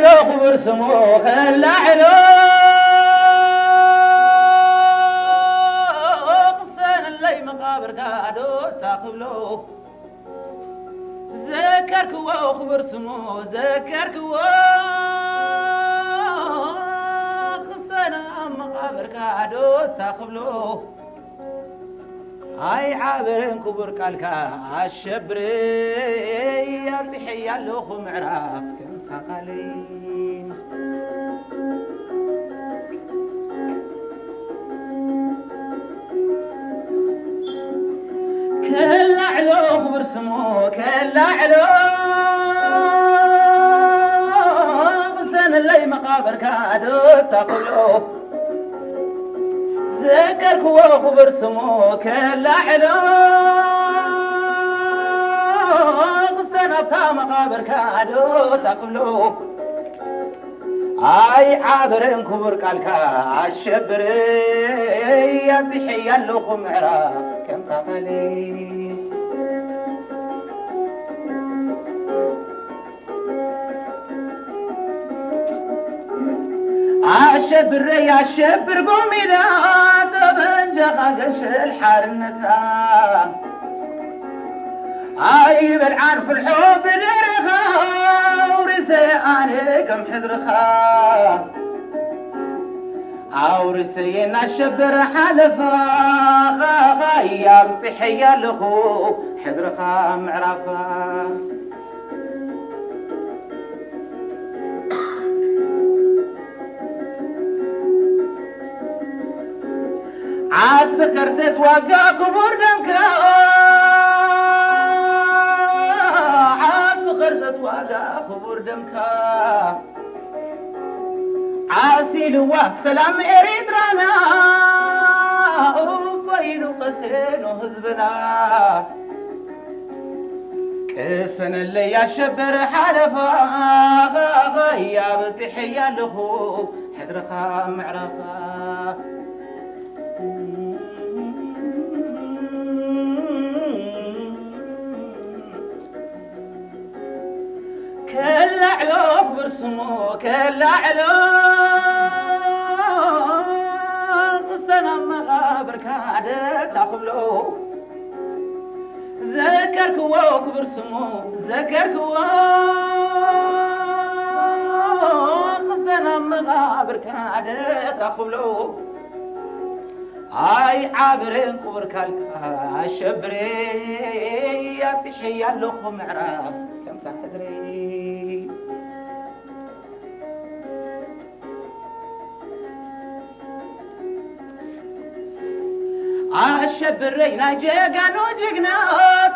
له خبر سمو خلع له قصان اللي مقابر كادو تاخذ له ذكرك وخبر سمو ذكرك قصان مقابر كادو تاخذ له هاي عابرين كبر كالكا عالشبري يمسحي اللوخ معراف كنت قليل كل علوخ برسمو كل علوخ السنة اللي مقابر كادو تاخذوه ذكرك وخبر سمو كل علوخ السنة بتا مقابر كادو تاخذوه اي عابرين كبر كالكا عالشبري يمسحي اللوخ معراف كم تقلي عالشبري عالشبر قومي لا تبنجا قاقش الحارنتا اي بالعارف الحب درخا ورسي عليكم حدرخا عورسينا الشبر حلفا يا بصحية لخو حدرخا معرفا عاس بكرتت وقا كبور دمكا عاس بكرتت وقا كبور دمكا عاسي لوا سلام إريترانا وفايلو قسين وهزبنا كسن اللي يشبر حلفا يا بزحية لخو حدرخا معرفا كل علوك برسمو كل علوك السنة مغابر كادت تاخبلو ذكرك ووك برسمو ذكرك ووك السنة مغابر كادت تاخبلو هاي عابرين قبر كالكا شبري يا سيحي اللوخ معراف كم تحدري عالشبري ناجيقا نوجقنا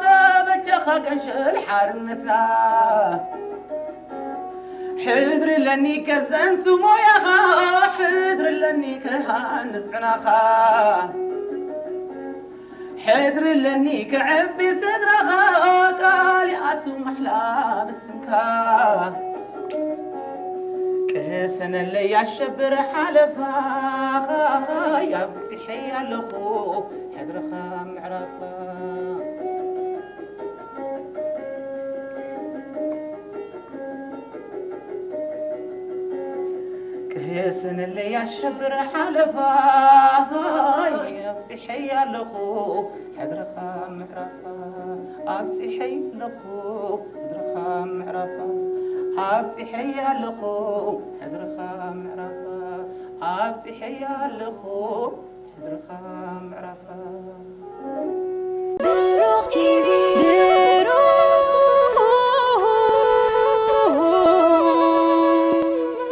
تبجخا قنشل حارنتنا حذر لاني كزنت موياها حذر لاني كهان نزعناها حذر لاني كعبي صدرها قالياتو محلى بسمكا كسن اللي يشبر حلفا يا بصحي اللخو حذرخا معرفا كسن اللي يشبر حلفا يا بصحي اللخو حذرخا معرفا أبصحي اللخو حذرخا معرفا أبصحي اللخو حذرخا معرفا أبصحي اللخو حذرخا معرفا